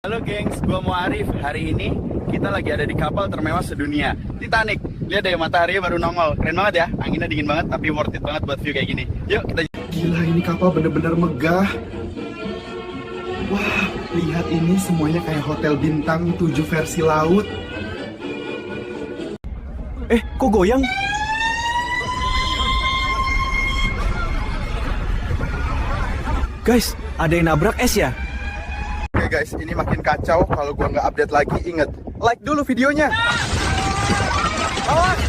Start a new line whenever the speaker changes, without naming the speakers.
Halo gengs, gua mau Arif. Hari ini kita lagi ada di kapal termewah sedunia, Titanic. Lihat deh, mataharinya baru nongol. Keren banget ya, anginnya dingin banget tapi worth it banget buat view kayak gini. Yuk kita... Gila, ini kapal bener-bener megah. Wah, lihat ini semuanya kayak hotel bintang 7 versi laut. Kok goyang? Guys, ada yang nabrak es ya? Oke guys, ini makin kacau kalau gua nggak update lagi. Ingat, like dulu videonya. Awas!